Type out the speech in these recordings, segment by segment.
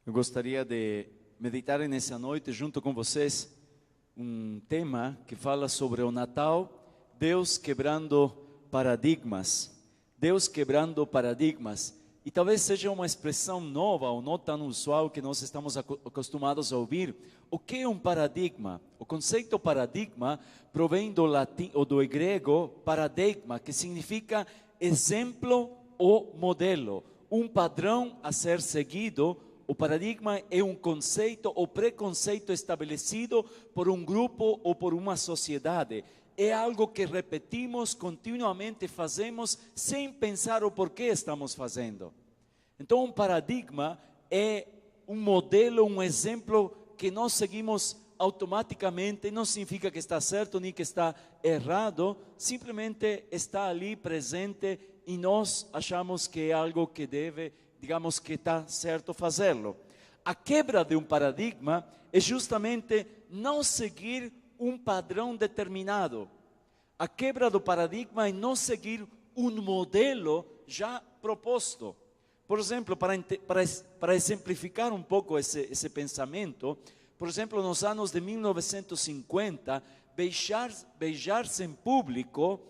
Eu gostaria de meditar nessa noite junto com vocês um tema que fala sobre o Natal, Deus quebrando paradigmas. Deus quebrando paradigmas. E talvez seja uma expressão nova ou não tão usual que nós estamos acostumados a ouvir. O que é um paradigma? O conceito paradigma provém do latim ou do grego paradigma, que significa exemplo ou modelo, um padrão a ser seguido. O paradigma é um conceito ou preconceito estabelecido por um grupo ou por uma sociedade. É algo que repetimos continuamente, fazemos sem pensar o porquê estamos fazendo. Então, um paradigma é um modelo, um exemplo que nós seguimos automaticamente. Não significa que está certo nem que está errado, simplesmente está ali presente e nós achamos que é algo que deve, digamos que está certo fazê-lo. A quebra de um paradigma é justamente não seguir um padrão determinado. A quebra do paradigma é não seguir um modelo já proposto. Por exemplo, para exemplificar um pouco esse pensamento, por exemplo, nos anos de 1950, beijar-se em público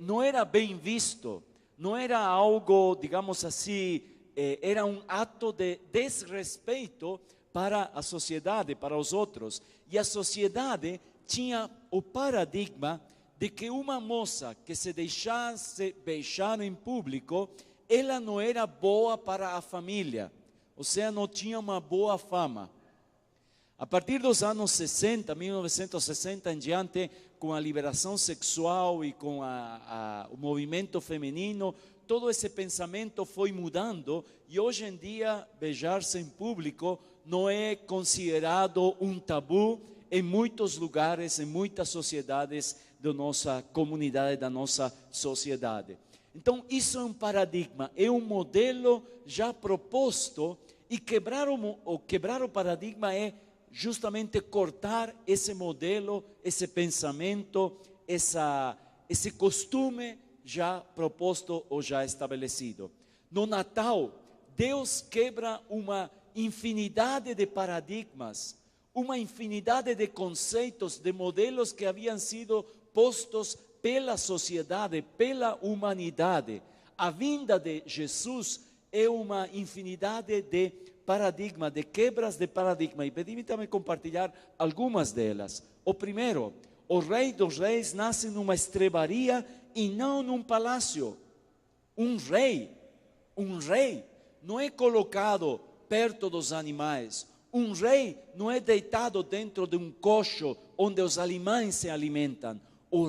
não era bem visto, não era algo, digamos assim, era um ato de desrespeito para a sociedade, para os outros. E a sociedade tinha o paradigma de que uma moça que se deixasse beijar em público, ela não era boa para a família, ou seja, não tinha uma boa fama. A partir dos anos 60, 1960 em diante, com a liberação sexual e com o movimento feminino, todo esse pensamento foi mudando e hoje em dia beijar-se em público não é considerado um tabu em muitos lugares, em muitas sociedades da nossa comunidade, da nossa sociedade. Então isso é um paradigma, é um modelo já proposto e quebrar o paradigma é justamente cortar esse modelo, esse pensamento, esse costume já proposto ou já estabelecido. No Natal, Deus quebra uma infinidade de paradigmas, uma infinidade de conceitos, de modelos que haviam sido postos pela sociedade, pela humanidade. A vinda de Jesus é uma infinidade de paradigmas, de quebras de paradigma. E permita-me compartilhar algumas delas. O primeiro, o Rei dos Reis nasce numa estrebaria e não num palácio. Um rei não é colocado perto dos animais. Um rei não é deitado dentro de um coxo onde os animais se alimentam. Um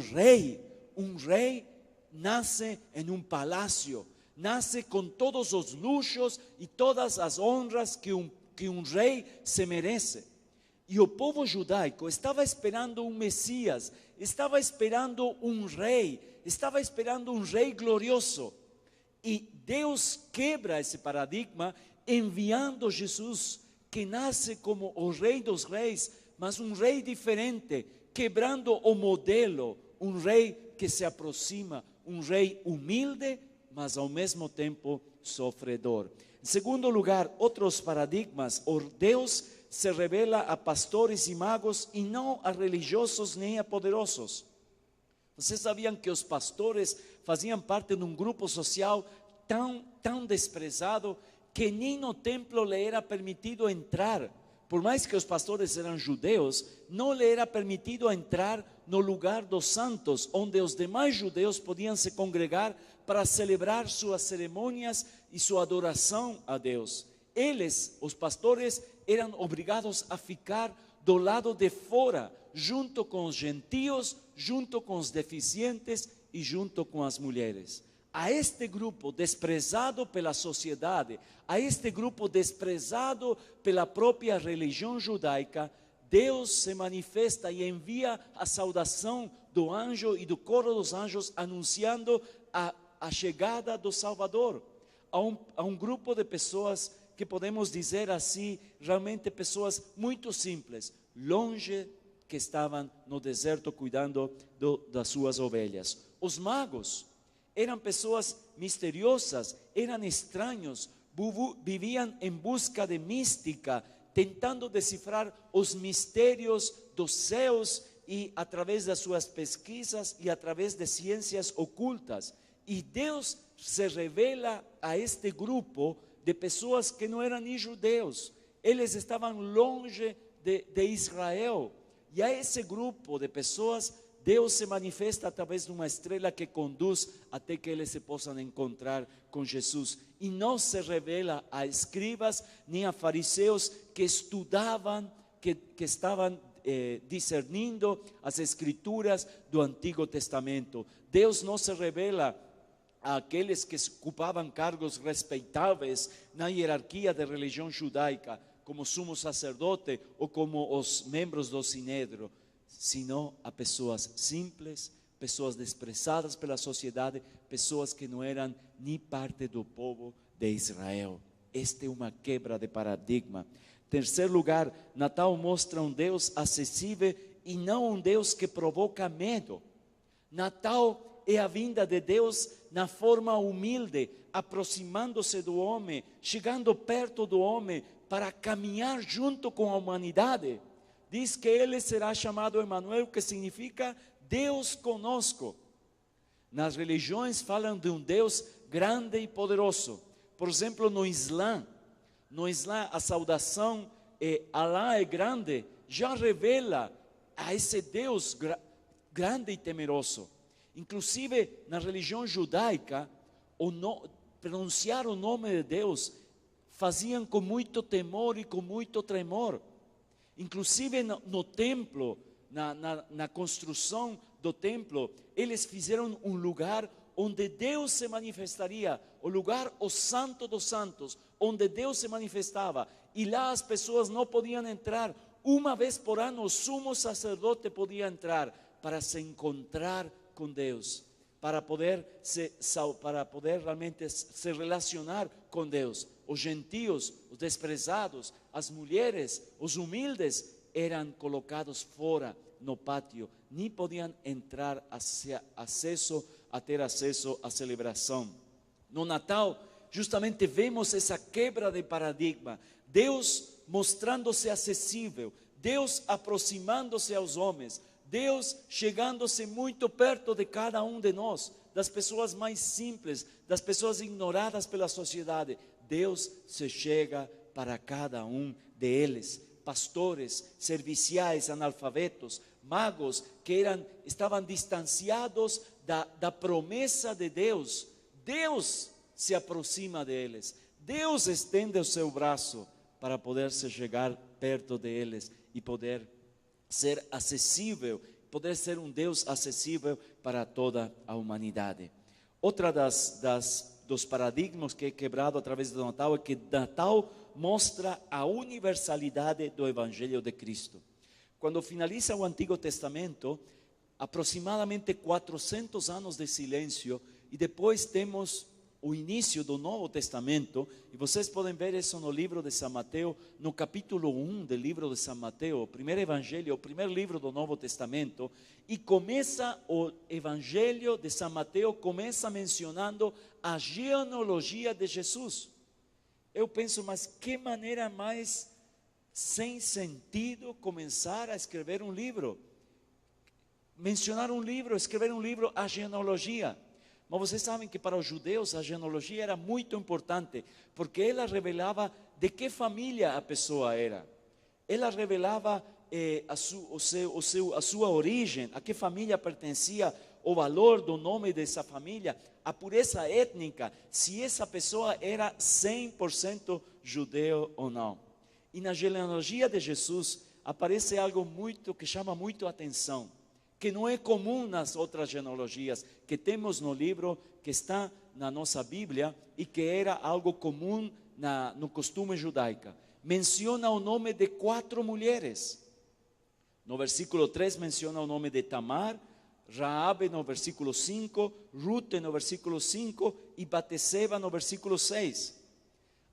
rei nasce em um palácio, nasce com todos os luxos e todas as honras que um rei se merece. E o povo judaico estava esperando um Messias, estava esperando um rei glorioso. E Deus quebra esse paradigma enviando Jesus, que nasce como o Rei dos Reis, mas um rei diferente, quebrando o modelo, um rei que se aproxima, um rei humilde, mas ao mesmo tempo sofredor. Em segundo lugar, outros paradigmas, o Deus se revela a pastores e magos e não a religiosos nem a poderosos. Vocês sabiam que os pastores faziam parte de um grupo social tão desprezado que nem no templo lhe era permitido entrar? Por mais que os pastores eram judeus, não lhe era permitido entrar no lugar dos santos, onde os demais judeus podiam se congregar para celebrar suas cerimônias e sua adoração a Deus. Eles, os pastores, eram obrigados a ficar do lado de fora, junto com os gentios, junto com os deficientes e junto com as mulheres. A este grupo desprezado pela sociedade, a este grupo desprezado pela própria religião judaica, Deus se manifesta e envia a saudação do anjo e do coro dos anjos anunciando a chegada do Salvador a um grupo de pessoas que podemos dizer assim, realmente pessoas muito simples, longe, que estavam no deserto cuidando das suas ovelhas. Os magos eram pessoas misteriosas, eram estranhos, viviam em busca de mística, tentando decifrar os mistérios dos céus e através das suas pesquisas e através de ciências ocultas. E Deus se revela a este grupo de pessoas que não eram nem judeus. Eles estavam longe de Israel. E a esse grupo de pessoas, Deus se manifesta através de uma estrela que conduz até que eles se possam encontrar com Jesus. E não se revela a escribas nem a fariseus que estudavam, que estavam discernindo as escrituras do Antigo Testamento. Deus não se revela àqueles que ocupavam cargos respeitáveis na hierarquia da religião judaica, como sumo sacerdote ou como os membros do Sinédrio, sino a pessoas simples, pessoas desprezadas pela sociedade, pessoas que não eram nem parte do povo de Israel. Esta é uma quebra de paradigma. Terceiro lugar, Natal mostra um Deus acessível e não um Deus que provoca medo. Natal é a vinda de Deus na forma humilde, aproximando-se do homem, chegando perto do homem para caminhar junto com a humanidade. Diz que ele será chamado Emanuel, que significa Deus conosco. Nas religiões falam de um Deus grande e poderoso. Por exemplo, no Islã a saudação Alá é grande, já revela a esse Deus grande e temeroso. Inclusive na religião judaica, pronunciar o nome de Deus faziam com muito temor e com muito tremor. Inclusive no templo, na construção do templo, eles fizeram um lugar onde Deus se manifestaria, o santo dos santos, onde Deus se manifestava. E lá as pessoas não podiam entrar. Uma vez por ano o sumo sacerdote podia entrar para se encontrar com Deus, para poder realmente se relacionar com Deus. Os gentios, os desprezados, as mulheres, os humildes eram colocados fora no pátio, nem podiam entrar a ter acesso à celebração. No Natal, justamente vemos essa quebra de paradigma, Deus mostrando-se acessível, Deus aproximando-se aos homens, Deus chegando-se muito perto de cada um de nós, das pessoas mais simples, das pessoas ignoradas pela sociedade. Deus se chega para cada um deles. Pastores, serviciais, analfabetos, magos que estavam distanciados da promessa de Deus. Deus se aproxima deles. Deus estende o seu braço para poder se chegar perto deles e poder ser acessível, poder ser um Deus acessível para toda a humanidade. Outra dos paradigmas que é quebrado através do Natal é que Natal mostra a universalidade do Evangelho de Cristo. Quando finaliza o Antigo Testamento, aproximadamente 400 anos de silêncio, e depois temos o início do Novo Testamento, e vocês podem ver isso no livro de São Mateus, no capítulo 1 do livro de São Mateus, o primeiro evangelho, o primeiro livro do Novo Testamento, e começa o evangelho de São Mateus, começa mencionando a genealogia de Jesus. Eu penso, mas que maneira mais sem sentido começar a escrever um livro, mencionar um livro, escrever um livro, a genealogia. Mas vocês sabem que para os judeus a genealogia era muito importante, porque ela revelava de que família a pessoa era. Ela revelava a sua origem, a que família pertencia, o valor do nome dessa família, a pureza étnica, se essa pessoa era 100% judeu ou não. E na genealogia de Jesus aparece algo que chama muito a atenção, que não é comum nas outras genealogias que temos no livro, que está na nossa Bíblia e que era algo comum no costume judaico. Menciona o nome de 4 mulheres. No versículo 3 menciona o nome de Tamar, Raabe no versículo 5, Rute no versículo 5 e Bateseba no versículo 6.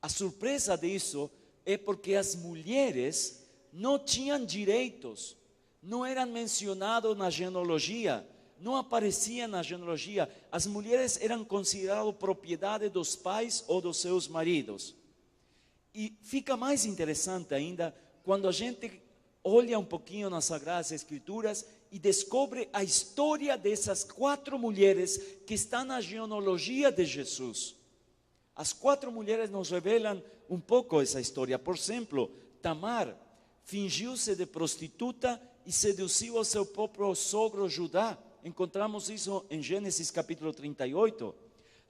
A surpresa disso é porque as mulheres não tinham direitos, não eram mencionados na genealogia. não apareciam na genealogia. As mulheres eram consideradas propriedade dos pais ou dos seus maridos. E fica mais interessante ainda quando a gente olha um pouquinho nas Sagradas Escrituras e descobre a história dessas 4 mulheres que estão na genealogia de Jesus. As 4 mulheres nos revelam um pouco essa história. Por exemplo, Tamar fingiu-se de prostituta e seduziu o seu próprio sogro Judá. Encontramos isso em Gênesis capítulo 38.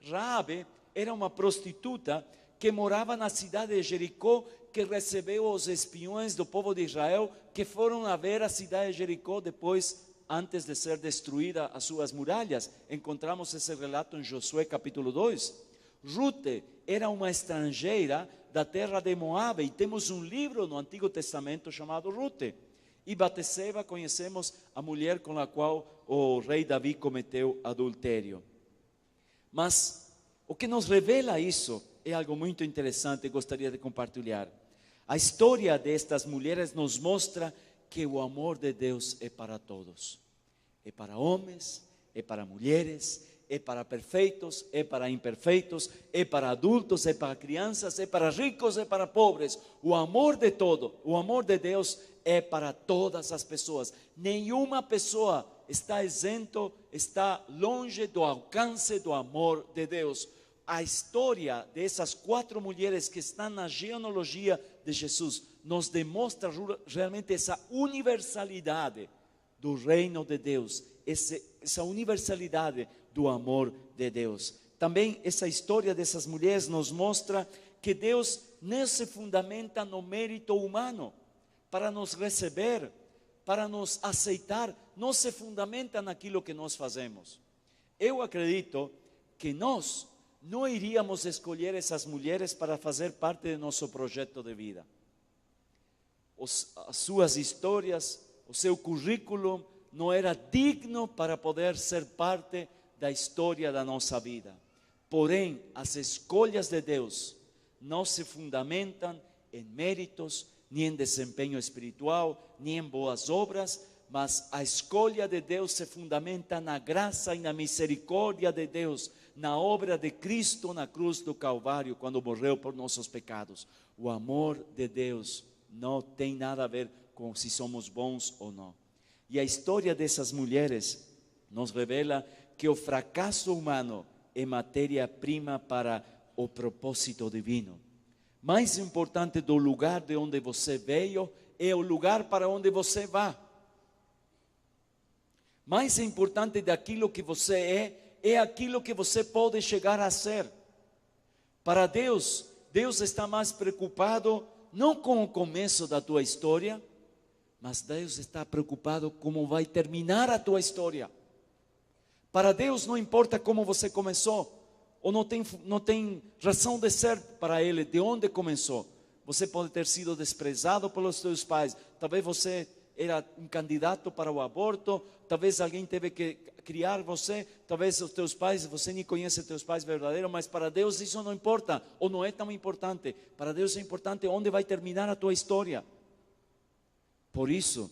Raabe era uma prostituta que morava na cidade de Jericó, que recebeu os espiões do povo de Israel, que foram a ver a cidade de Jericó depois, antes de ser destruída as suas muralhas. Encontramos esse relato em Josué capítulo 2. Rute era uma estrangeira da terra de Moabe, e temos um livro no Antigo Testamento chamado Rute. E Batseba, conhecemos a mulher com a qual o rei Davi cometeu adultério. Mas o que nos revela isso é algo muito interessante e gostaria de compartilhar. A história destas mulheres nos mostra que o amor de Deus é para todos. É para homens, é para mulheres, é para perfeitos, é para imperfeitos, é para adultos, é para crianças, é para ricos, é para pobres. O amor de todo, o amor de Deus é para todas as pessoas. Nenhuma pessoa está isento, está longe do alcance do amor de Deus. A história dessas 4 mulheres que estão na genealogia de Jesus nos demonstra realmente essa universalidade do reino de Deus, essa universalidade do amor de Deus. Também essa história dessas mulheres nos mostra que Deus não se fundamenta no mérito humano para nos receber, para nos aceitar, não se fundamenta naquilo que nós fazemos. Eu acredito que nós não iríamos escolher essas mulheres para fazer parte de nosso projeto de vida. As suas histórias, o seu currículo não era digno para poder ser parte da história da nossa vida. Porém, as escolhas de Deus não se fundamentam em méritos, nem em desempenho espiritual, nem em boas obras, mas a escolha de Deus se fundamenta na graça e na misericórdia de Deus, na obra de Cristo na cruz do Calvário, quando morreu por nossos pecados. O amor de Deus não tem nada a ver com se somos bons ou não. E a história dessas mulheres nos revela que o fracasso humano é matéria-prima para o propósito divino. Mais importante do lugar de onde você veio é o lugar para onde você vai. Mais importante daquilo que você é aquilo que você pode chegar a ser. Para Deus, Deus está mais preocupado não com o começo da tua história, mas Deus está preocupado como vai terminar a tua história. Para Deus não importa como você começou, ou não tem razão de ser para Ele de onde começou. Você pode ter sido desprezado pelos seus pais, talvez você era um candidato para o aborto, talvez alguém teve que criar você, talvez os teus pais, você nem conhece teus pais verdadeiros, mas para Deus isso não importa, ou não é tão importante. Para Deus é importante onde vai terminar a tua história. Por isso,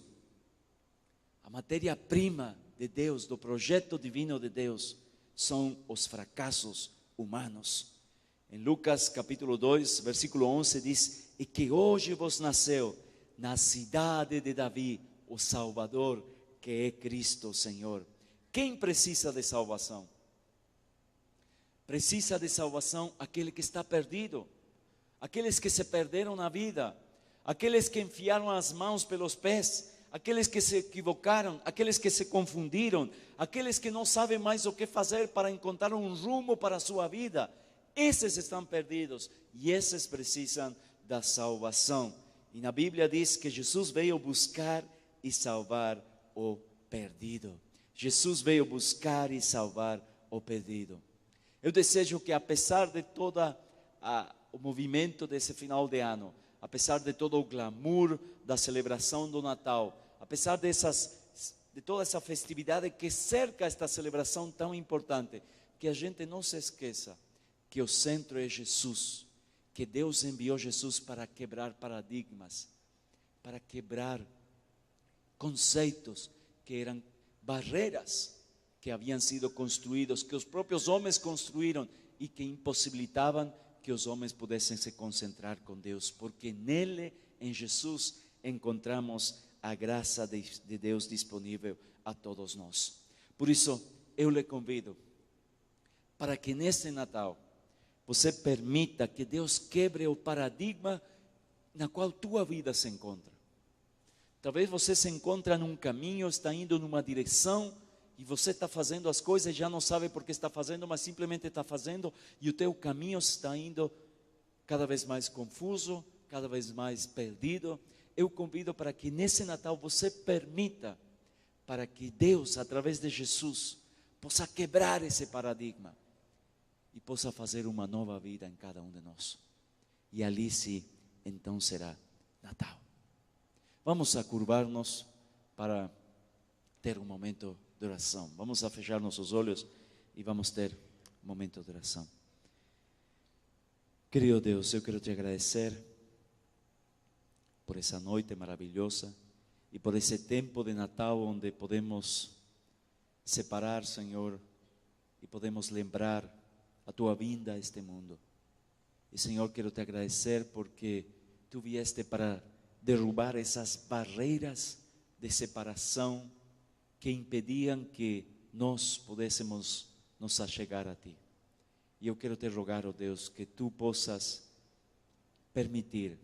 a matéria-prima de Deus, do projeto divino de Deus, são os fracassos humanos. Em Lucas capítulo 2, versículo 11 diz: e que hoje vos nasceu na cidade de Davi o Salvador, que é Cristo Senhor. Quem precisa de salvação? Precisa de salvação aquele que está perdido, aqueles que se perderam na vida, aqueles que enfiaram as mãos pelos pés, aqueles que se equivocaram, aqueles que se confundiram, aqueles que não sabem mais o que fazer para encontrar um rumo para a sua vida. Esses estão perdidos e esses precisam da salvação. E na Bíblia diz que Jesus veio buscar e salvar o perdido. Jesus veio buscar e salvar o perdido. Eu desejo que, apesar de todo o movimento desse final de ano, apesar de todo o glamour da celebração do Natal, apesar de toda essa festividade que cerca esta celebração tão importante, que a gente não se esqueça que o centro é Jesus, que Deus enviou Jesus para quebrar paradigmas, para quebrar conceitos que eram barreiras que habían sido construídos, que os próprios homens construíram e que impossibilitavam que os homens pudessem se concentrar com Deus, porque nele, em Jesus, encontramos a graça de Deus disponível a todos nós. Por isso, eu lhe convido para que neste Natal você permita que Deus quebre o paradigma na qual tua vida se encontra. Talvez você se encontra num caminho, está indo numa direção e você está fazendo as coisas e já não sabe por que está fazendo, mas simplesmente está fazendo e o teu caminho está indo cada vez mais confuso, cada vez mais perdido. Eu convido para que nesse Natal você permita para que Deus, através de Jesus, possa quebrar esse paradigma e possa fazer uma nova vida em cada um de nós. E ali sim, então será Natal. Vamos a curvar-nos para ter um momento de oração. Vamos a fechar nossos olhos e vamos ter um momento de oração. Querido Deus, eu quero te agradecer por essa noite maravilhosa e por esse tempo de Natal onde podemos separar, Senhor, e podemos lembrar a tua vinda a este mundo. E, Senhor, quero te agradecer porque tu vieste para derrubar essas barreiras de separação que impediam que nós pudéssemos nos achegar a ti. E eu quero te rogar, ó Deus, que tu possas permitir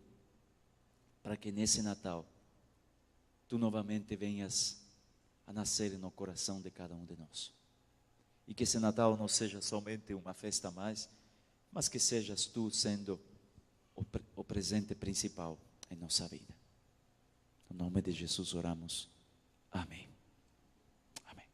para que nesse Natal tu novamente venhas a nascer no coração de cada um de nós. E que esse Natal não seja somente uma festa a mais, mas que sejas tu sendo o presente principal em nossa vida. No nome de Jesus oramos. Amém. Amém.